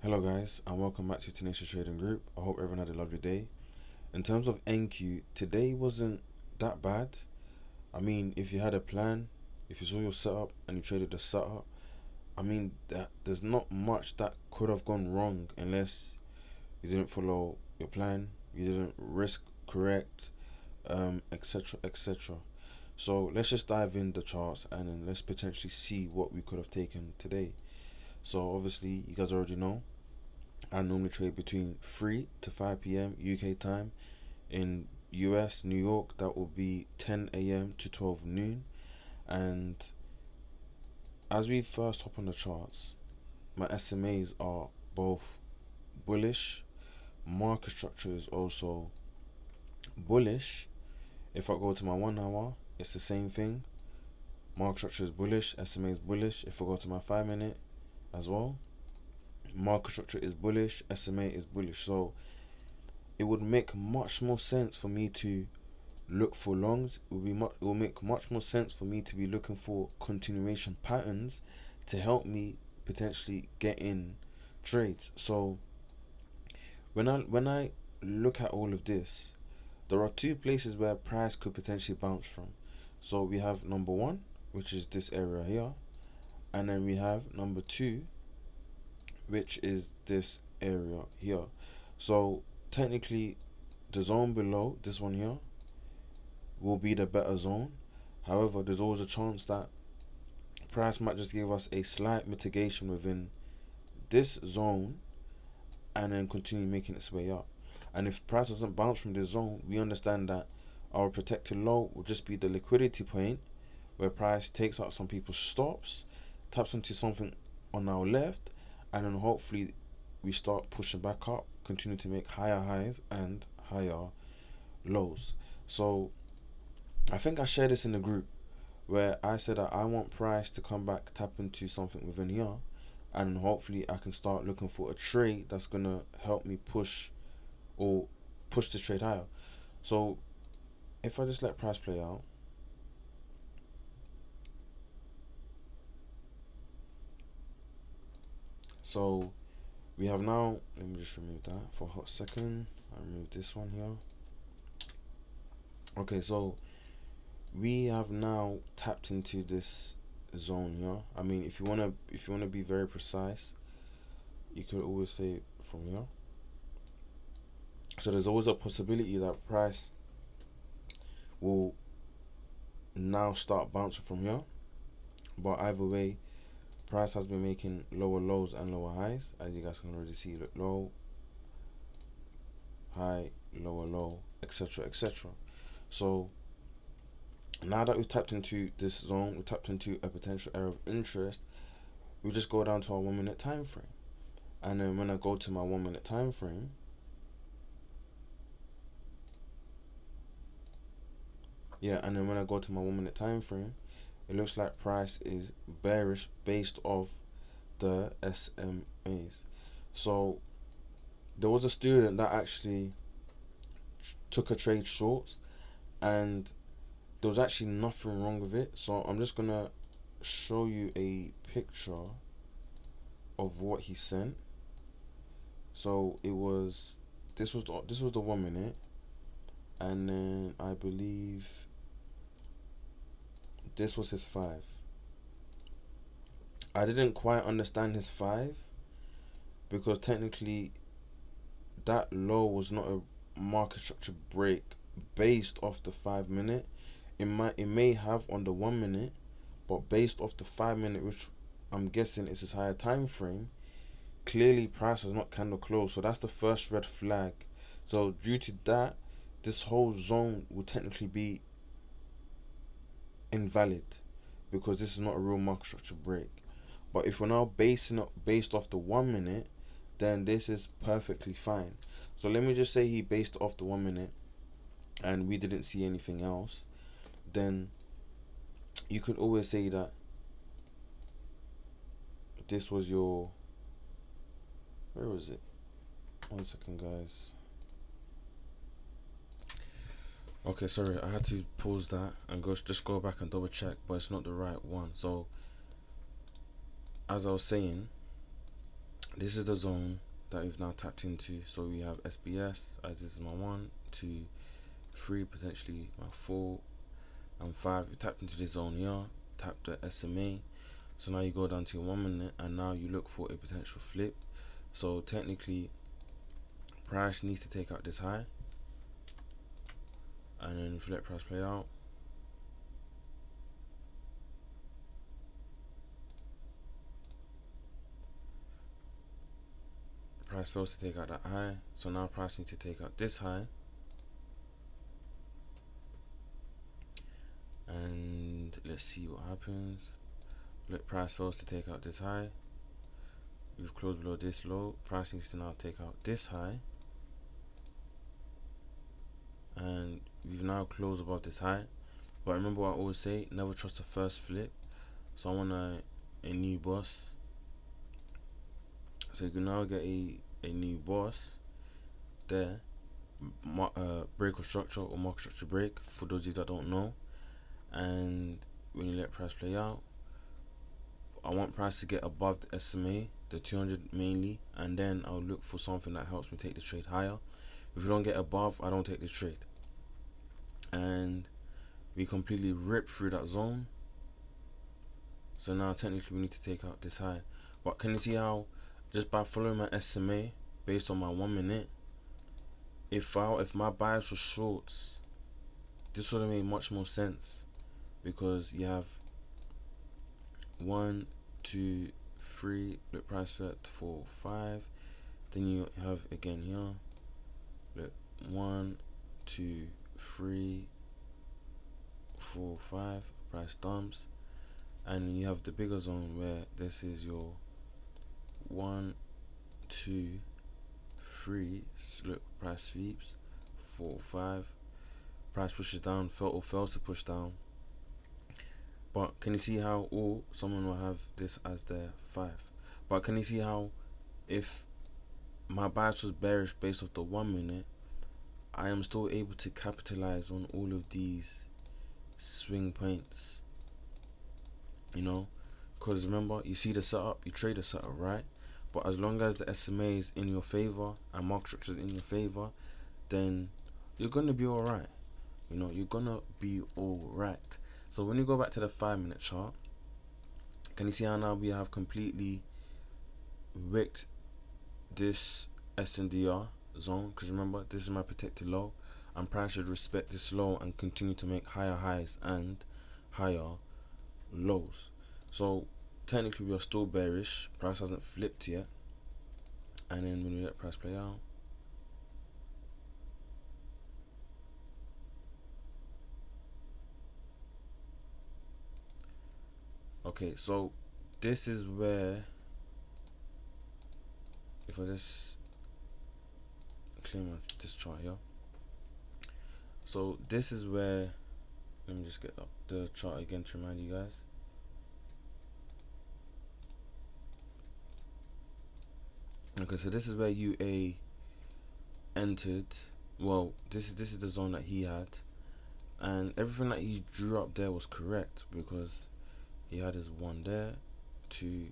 Hello guys and welcome back to Tenacious Trading Group. I hope everyone had a lovely day. In terms of NQ, today wasn't that bad. I mean, if you had a plan, if you saw your setup and you traded the setup, there's not much that could have gone wrong unless you didn't follow your plan, you didn't risk correct, etc. etc. So let's just dive in the charts and then let's potentially see what we could have taken today. So obviously you guys already know I normally trade between 3 to 5 p.m. UK time. In US, New York, that will be 10 a.m. to 12 noon. And as we first hop on the charts, my SMAs are both bullish. Market structure is also bullish. If I go to my 1 hour, it's the same thing. Market structure is bullish, SMA is bullish. If I go to my 5 minute as well, market structure is bullish, SMA is bullish. So it would make much more sense for me to look for longs. It will make much more sense for me to be looking for continuation patterns to help me potentially get in trades. So when I look at all of this, there are two places where price could potentially bounce from. So we have number one, which is this area here, and then we have number two, which is this area here. So technically the zone below this one here will be the better zone. However, there's always a chance that price might just give us a slight mitigation within this zone and then continue making its way up. And if price doesn't bounce from this zone, we understand that our protected low will just be the liquidity point where price takes out some people's stops, taps into something on our left, and then hopefully we start pushing back up, continue to make higher highs and higher lows. So I think I shared this in the group where I said that I want price to come back, tap into something within here, and hopefully I can start looking for a trade that's gonna help me push the trade higher. So if I just let price play out, so we have now, let me just remove that for a hot second. I remove this one here. Okay, so we have now tapped into this zone here. I mean, if you wanna be very precise, you could always say from here. So there's always a possibility that price will now start bouncing from here. But either way, price has been making lower lows and lower highs, as you guys can already see. Look, low, high, lower low, etc. etc. So now that we've tapped into this zone, we tapped into a potential area of interest, we just go down to our 1 minute time frame. And then when I go to my 1 minute time frame, and then when I go to my 1 minute time frame, it looks like price is bearish based off the SMAs. So there was a student that actually took a trade short, and there was actually nothing wrong with it. So I'm just gonna show you a picture of what he sent. So this was the 1 minute, and then I believe this was his 5. I didn't quite understand his 5 because technically that low was not a market structure break based off the 5 minute. It may have on the 1 minute, but based off the 5 minute, which I'm guessing is his higher time frame, clearly price has not candle closed. So that's the first red flag. So due to that, this whole zone will technically be invalid because this is not a real market structure break. But if we're now basing it based off the 1 minute, then this is perfectly fine. So let me just say he based off the 1 minute and we didn't see anything else, then you could always say that this was your, where was it? 1 second, guys. Okay, sorry, I had to pause that and just go back and double check, but it's not the right one. So as I was saying, This is the zone that we've now tapped into. So we have SBS as this is my 1, 2, 3, potentially my 4 and 5. We tapped into this zone here, tap the SMA. So now you go down to your 1 minute and now you look for a potential flip. So technically price needs to take out this high, and then if you let price play out, price fails to take out that high. So now price needs to take out this high, and let's see what happens. Let price fails to take out this high. We've closed below this low. Price needs to now take out this high, and we've now closed above this high. But remember what I always say, never trust the first flip. So I want a new boss. So you can now get a new boss there. Break of structure or market structure break, for those of you that don't know. And when you let price play out, I want price to get above the SMA, the 200 mainly, and then I'll look for something that helps me take the trade higher. If you don't get above, I don't take the trade. And we completely rip through that zone. So now technically we need to take out this high. But can you see how just by following my SMA based on my 1 minute, if my bias was shorts, this would have made much more sense, because you have 1, 2, 3, look price set 4, 5. Then you have again here, look 1, 2, 3, 4, 5, price dumps, and you have the bigger zone where this is your 1, 2, 3, look price sweeps 4, 5, price pushes down, fails to push down. But can you see how someone will have this as their 5? But can you see how if my bias was bearish based off the 1 minute, I am still able to capitalize on all of these swing points, you know? Because remember, you see the setup, you trade the setup, right? But as long as the SMA is in your favor and market structure is in your favor, then you're gonna be alright. You know, you're gonna be alright. So when you go back to the 5 minute chart, can you see how now we have completely wicked this SNDR zone? Because remember, this is my protected low, and price should respect this low and continue to make higher highs and higher lows. So technically we are still bearish, price hasn't flipped yet. And then when we let price play out, okay, so this is where, if I just clear this chart here, so this is where, let me just get up the chart again to remind you guys. Okay, so this is where UA entered. Well, this is the zone that he had, and everything that he drew up there was correct, because he had his 1 there, 2,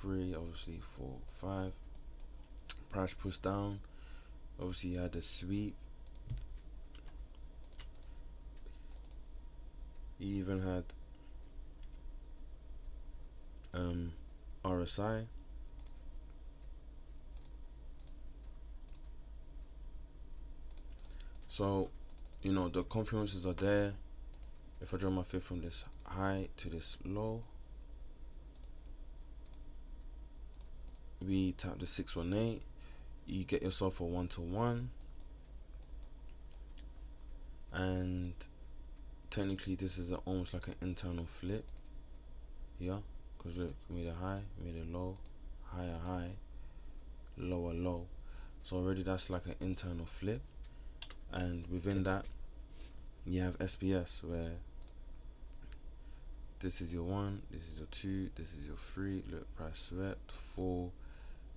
3, obviously 4, 5. Price pushed down. Obviously, he had a sweep. He even had RSI. So, you know, the confluences are there. If I draw my fib from this high to this low, we tap the 618, you get yourself a 1-to-1, and technically this is almost like an internal flip here, because look, we made a high, we made a low, higher high, lower low. So already that's like an internal flip, and within that you have SBS, where this is your 1, this is your 2, this is your 3, look, price swept 4.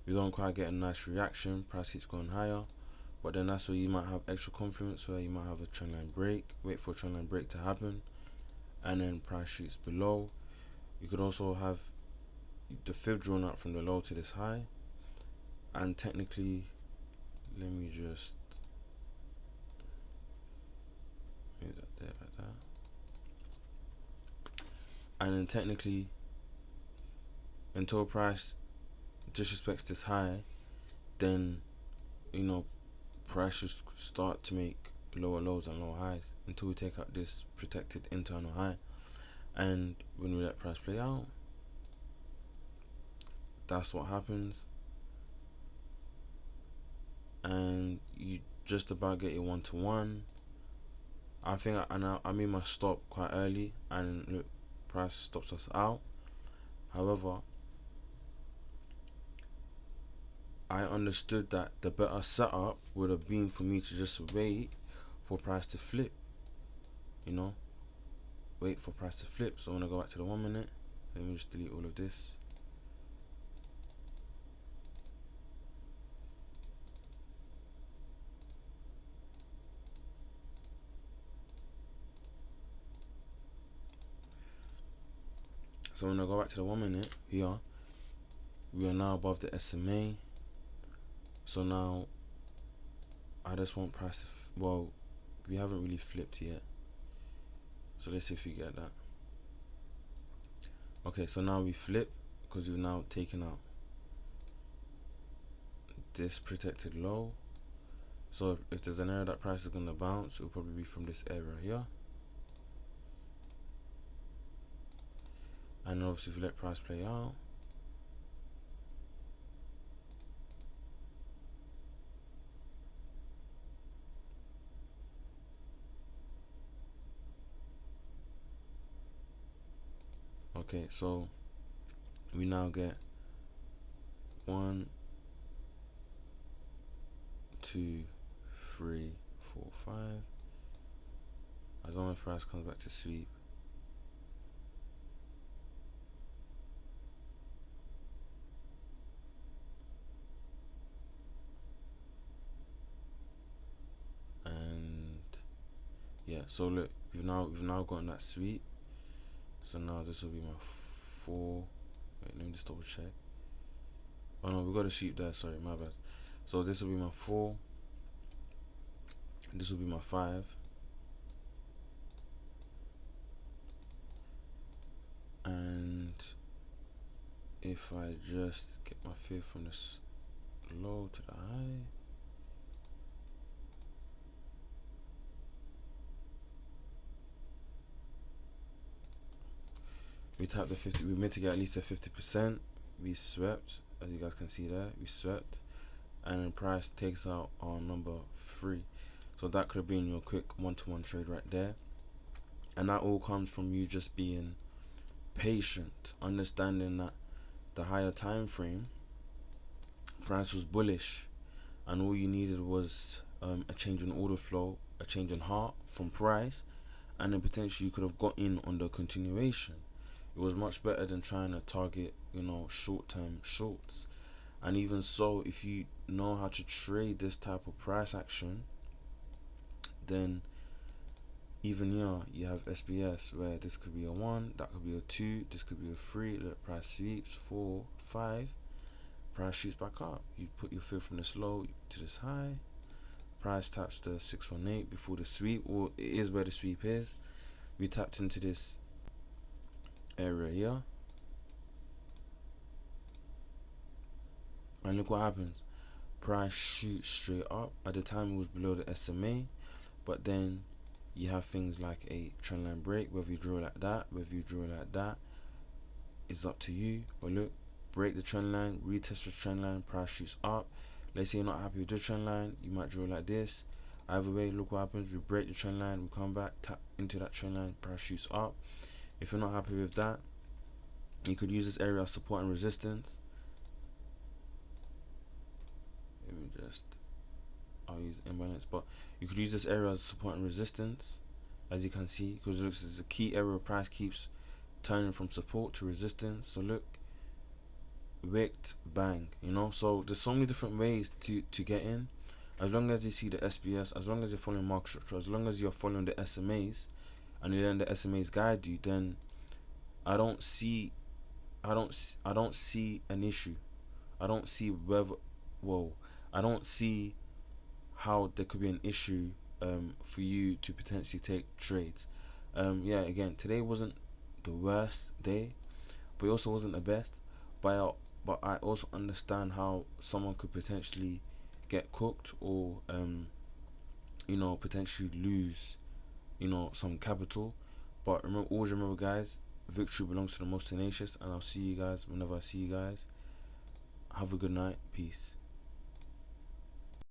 You don't quite get a nice reaction, price keeps going higher, but then that's where you might have extra confidence, where you might have a trendline break, wait for a trendline break to happen, and then price shoots below. You could also have the fib drawn out from the low to this high, and technically, let me just move that there like that. And then technically, until price disrespects this high, then price should start to make lower lows and lower highs until we take out this protected internal high. And when we let price play out, that's what happens. And you just about get your 1-to-1. I think I made my stop quite early, and look, price stops us out. However, I understood that the better setup would have been for me to just wait for price to flip. Wait for price to flip. So I'm gonna go back to the 1 minute. Let me just delete all of this. So when I go back to the 1 minute here, we are now above the SMA. So now I just want price to well, we haven't really flipped yet. So let's see if we get that. Okay, so now we flip because we've now taken out this protected low. So if there's an area that price is gonna bounce, it'll probably be from this area here. And obviously if you let price play out, okay, so we now get 1, 2, 3, 4, 5. As long as price comes back to sweep, and yeah. So look, we've now gotten that sweep. So now this will be my 4. Wait, let me just double check. Oh no, we got a sweep there. Sorry, my bad. So this will be my 4. This will be my 5. And if I just get my 5th from this low to the high, we tapped the 50. We meant to get at least a 50%. We swept, as you guys can see there. We swept, and then price takes out our number 3. So that could have been your quick 1-to-1 trade right there. And that all comes from you just being patient, understanding that the higher time frame price was bullish, and all you needed was a change in order flow, a change in heart from price, and then potentially you could have got in on the continuation. It was much better than trying to target short-term shorts. And even so, if you know how to trade this type of price action, then even here you have SBS, where this could be a 1, that could be a 2, this could be a 3. Look, price sweeps 4, 5, price shoots back up. You put your 5th from this low to this high, price taps the 618 before the sweep, or it is where the sweep is. We tapped into this area here, and look what happens. Price shoots straight up. At the time it was below the SMA, but then you have things like a trendline break. Whether you draw like that, whether you draw like that, it's up to you. But look, break the trend line, retest the trend line, price shoots up. Let's say you're not happy with the trend line, you might draw like this. Either way, look what happens. We break the trend line, we come back, tap into that trend line, price shoots up. If you're not happy with that, you could use this area of support and resistance. Let me just, I'll use imbalance, but you could use this area as support and resistance, as you can see, because it looks as a key area. Price keeps turning from support to resistance. So look, wicked, bang, so there's so many different ways to get in. As long as you see the SBS, as long as you're following market structure, as long as you're following the SMAs, and then the SMAs guide you, then I don't see an issue. I don't see well, I don't see how there could be an issue for you to potentially take trades. Yeah, again, today wasn't the worst day, but it also wasn't the best. But I also understand how someone could potentially get cooked, or potentially lose, some capital. But always remember, guys, victory belongs to the most tenacious, and I'll see you guys whenever I see you guys. Have a good night. Peace.